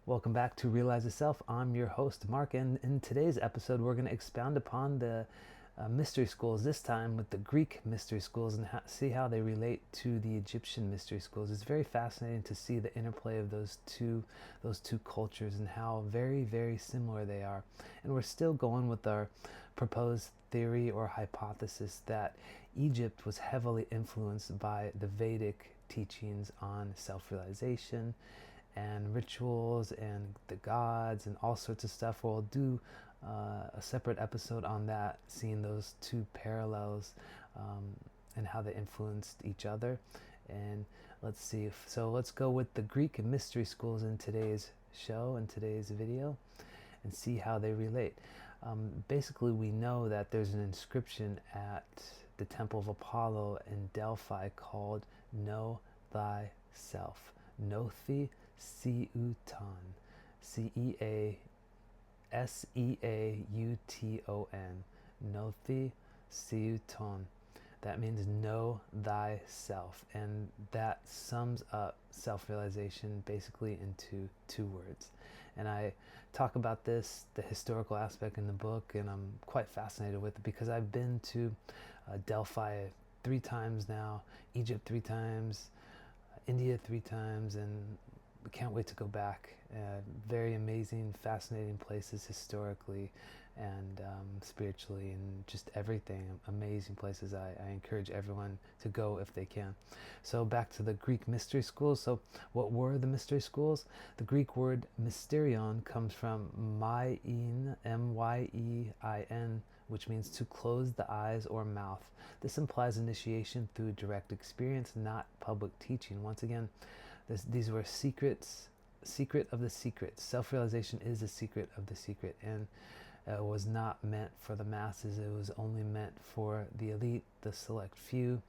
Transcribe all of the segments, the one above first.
Welcome back to Realize the Self. I'm your host, Mark, and in today's episode, we're going to expound upon the mystery schools, this time with the Greek mystery schools, and see how they relate to the Egyptian mystery schools. It's very fascinating to see the interplay of those two cultures and how very, very similar they are. And we're still going with our proposed theory or hypothesis that Egypt was heavily influenced by the Vedic teachings on self-realization and rituals and the gods and all sorts of stuff. We'll do a separate episode on that, seeing those two parallels and how they influenced each other. And let's see. So let's go with the Greek mystery schools in today's show, in today's video, and see how they relate. Basically, we know that there's an inscription at the Temple of Apollo in Delphi called "Know Thyself." gnōthi seauton. seauton. gnōthi seauton. That means know thyself, and that sums up self-realization basically into two words. And I talk about this, the historical aspect in the book, and I'm quite fascinated with it because I've been to Delphi 3 times now, Egypt 3 times, India 3 times, and can't wait to go back. Very amazing, fascinating places historically and spiritually, and just everything. Amazing places. I encourage everyone to go if they can. So back to the Greek mystery schools. So what were the mystery schools? The Greek word mystērion comes from myein, myein, which means to close the eyes or mouth. This implies initiation through direct experience, not public teaching. Once again, these were secret of the secrets. Self-realization is a secret of the secret, and it was not meant for the masses. It was only meant for the elite, the select few,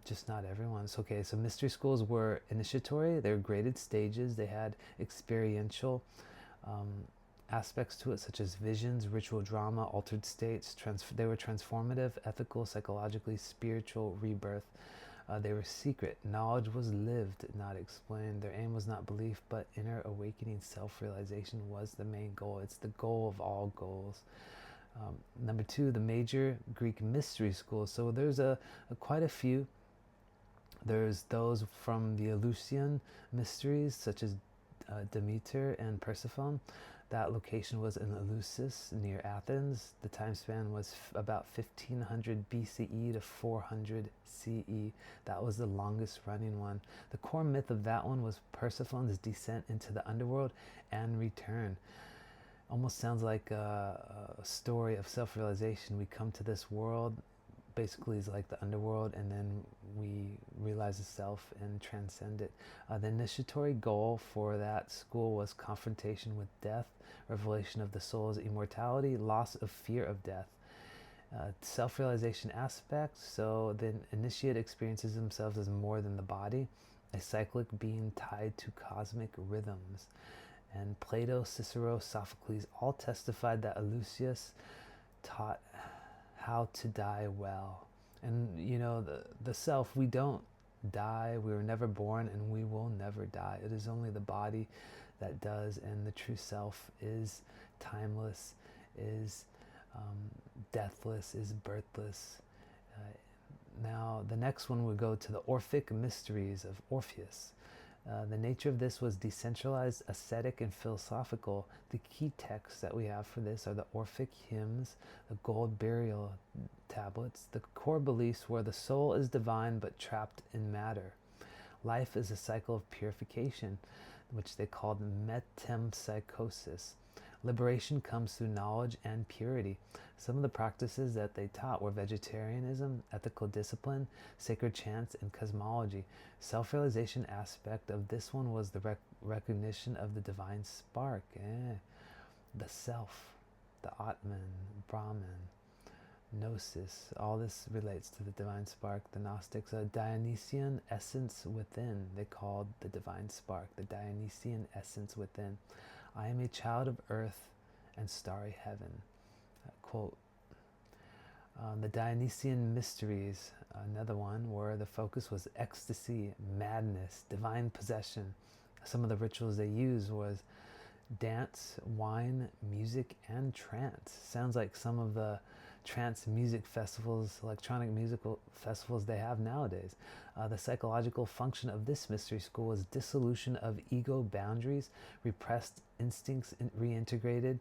just not everyone. So, okay, so mystery schools were initiatory. They were graded stages. They had experiential aspects to it, such as visions, ritual drama, altered states. They were transformative, ethical, psychologically, spiritual, rebirth. They were secret. Knowledge was lived, not explained. Their aim was not belief, but inner awakening. Self-realization was the main goal. It's the goal of all goals. Number 2, the major Greek mystery schools. So there's quite a few. There's those from the Eleusinian mysteries, such as Demeter and Persephone. That location was in Eleusis, near Athens. The time span was about 1500 BCE to 400 CE. That was the longest running one. The core myth of that one was Persephone's descent into the underworld and return. Almost sounds like a story of self-realization. We come to this world, basically is like the underworld, and then we realize the self and transcend it. The initiatory goal for that school was confrontation with death, revelation of the soul's immortality, loss of fear of death. Self-realization aspect, so the initiate experiences themselves as more than the body, a cyclic being tied to cosmic rhythms. And Plato, Cicero, Sophocles all testified that Eleusis taught how to die well. And you know, the self, we don't die. We were never born, and we will never die. It is only the body that does, and the true self is timeless, is deathless, is birthless. Now the next one would go to the Orphic mysteries of Orpheus. The nature of this was decentralized, ascetic, and philosophical. The key texts that we have for this are the Orphic hymns, the gold burial tablets. The core beliefs were the soul is divine but trapped in matter. Life is a cycle of purification, which they called metempsychosis. Liberation comes through knowledge and purity. Some of the practices that they taught were vegetarianism, ethical discipline, sacred chants, and cosmology. Self-realization aspect of this one was the recognition of the divine spark, the self, the Atman, Brahman, Gnosis. All this relates to the divine spark. The Gnostics, a Dionysian essence within, they called the divine spark, the Dionysian essence within. I am a child of earth and starry heaven. Quote. The Dionysian mysteries, another one, where the focus was ecstasy, madness, divine possession. Some of the rituals they used was dance, wine, music, and trance. Sounds like some of the trance music festivals, electronic musical festivals they have nowadays. The psychological function of this mystery school was dissolution of ego boundaries, repressed instincts reintegrated,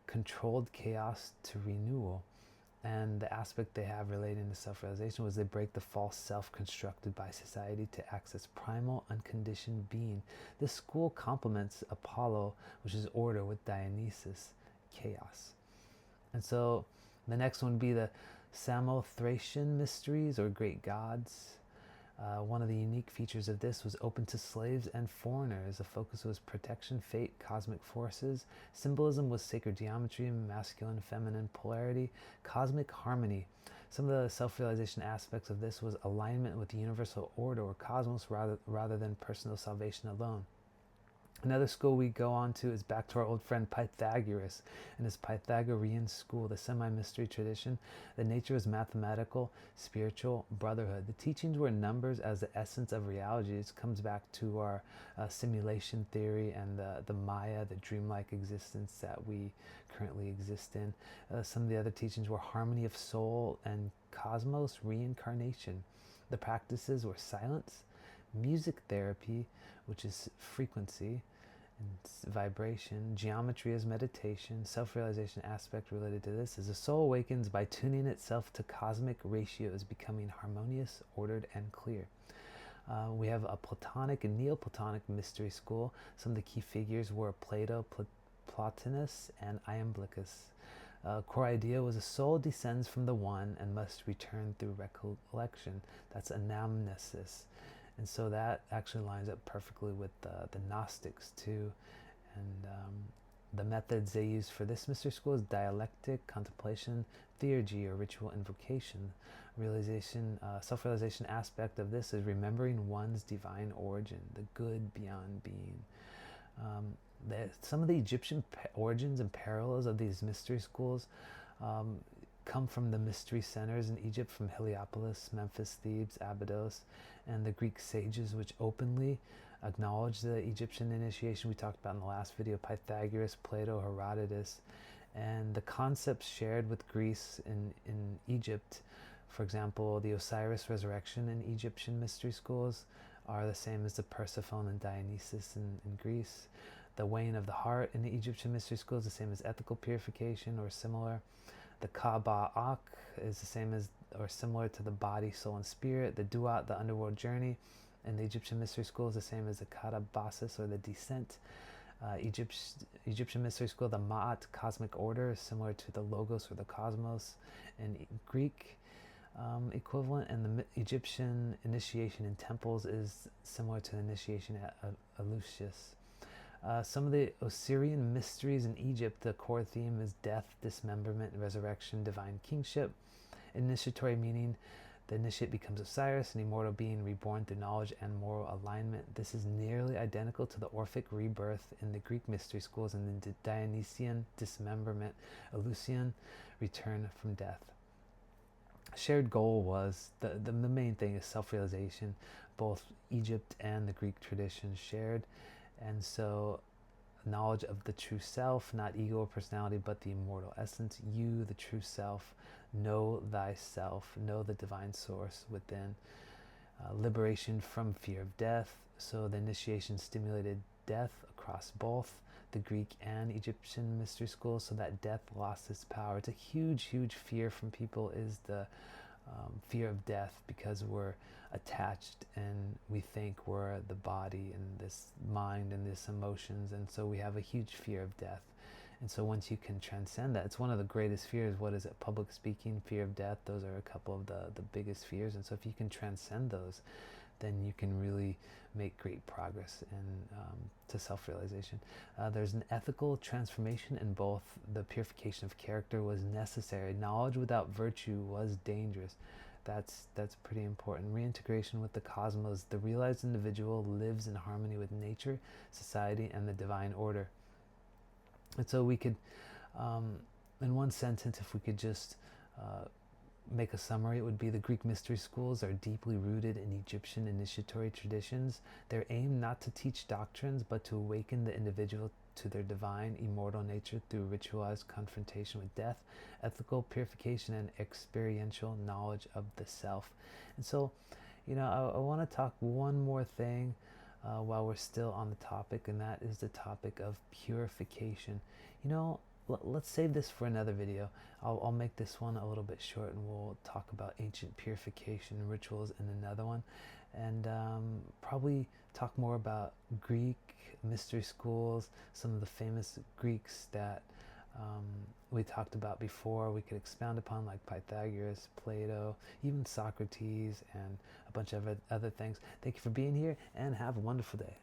controlled chaos to renewal. And the aspect they have relating to self-realization was they break the false self constructed by society to access primal, unconditioned being. This school complements Apollo, which is order, with Dionysus, chaos. And so the next one would be the Samothracian mysteries, or great gods. One of the unique features of this was open to slaves and foreigners. The focus was protection, fate, cosmic forces. Symbolism was sacred geometry, masculine, feminine polarity, cosmic harmony. Some of the self-realization aspects of this was alignment with the universal order or cosmos rather than personal salvation alone. Another school we go on to is back to our old friend Pythagoras and his Pythagorean school, the semi-mystery tradition. The nature was mathematical, spiritual, brotherhood. The teachings were numbers as the essence of reality. This comes back to our simulation theory and the Maya, the dreamlike existence that we currently exist in. Some of the other teachings were harmony of soul and cosmos, reincarnation. The practices were silence, music therapy, which is frequency and vibration, geometry as meditation. Self-realization aspect related to this is the soul awakens by tuning itself to cosmic ratios, becoming harmonious, ordered, and clear. We have a Platonic and Neoplatonic mystery school. Some of the key figures were Plato, Plotinus, and Iamblichus. Core idea was a soul descends from the one and must return through recollection. That's anamnesis. And so that actually lines up perfectly with the Gnostics too. And the methods they use for this mystery school is dialectic, contemplation, theurgy, or ritual invocation. Realization, self-realization aspect of this is remembering one's divine origin, the good beyond being. Some of the Egyptian origins and parallels of these mystery schools come from the mystery centers in Egypt, from Heliopolis, Memphis, Thebes, Abydos, and the Greek sages, which openly acknowledge the Egyptian initiation we talked about in the last video: Pythagoras, Plato, Herodotus, and the concepts shared with Greece in Egypt. For example, the Osiris resurrection in Egyptian mystery schools are the same as the Persephone and Dionysus in Greece. The weighing of the heart in the Egyptian mystery school is the same as ethical purification or similar. The Kaba'ak is the same as or similar to the body, soul, and spirit. The Duat, the underworld journey, in the Egyptian mystery school is the same as the Katabasis, or the descent. Egyptian mystery school, the Ma'at, cosmic order, is similar to the Logos or the Cosmos in Greek equivalent. And the Egyptian initiation in temples is similar to the initiation at Eleusis. Some of the Osirian mysteries in Egypt, the core theme is death, dismemberment, resurrection, divine kingship. Initiatory meaning the initiate becomes Osiris, an immortal being reborn through knowledge and moral alignment. This is nearly identical to the Orphic rebirth in the Greek mystery schools, and the Dionysian dismemberment, Eleusinian return from death. Shared goal was, the main thing is self-realization. Both Egypt and the Greek traditions shared. And so knowledge of the true self, not ego or personality, but the immortal essence, you, the true self, know thyself, know the divine source within. Liberation from fear of death. So the initiation stimulated death across both the Greek and Egyptian mystery schools, so that death lost its power. It's a huge, huge fear from people, is the fear of death, because we're attached and we think we're the body and this mind and this emotions, and so we have a huge fear of death. And so once you can transcend that, it's one of the greatest fears. What is it? Public speaking, fear of death. Those are a couple of the biggest fears. And so if you can transcend those, then you can really make great progress to self-realization. There's an ethical transformation in both. The purification of character was necessary. Knowledge without virtue was dangerous. That's pretty important. Reintegration with the cosmos. The realized individual lives in harmony with nature, society, and the divine order. And so we could, in one sentence, if we could just make a summary, it would be the Greek mystery schools are deeply rooted in Egyptian initiatory traditions. Their aim not to teach doctrines, but to awaken the individual to their divine, immortal nature through ritualized confrontation with death, ethical purification, and experiential knowledge of the self. And so, I want to talk one more thing while we're still on the topic, and that is the topic of purification. Let's save this for another video. I'll make this one a little bit short, and we'll talk about ancient purification rituals in another one, and probably talk more about Greek mystery schools, some of the famous Greeks that we talked about before. We could expound upon, like Pythagoras, Plato, even Socrates, and a bunch of other things. Thank you for being here, and have a wonderful day.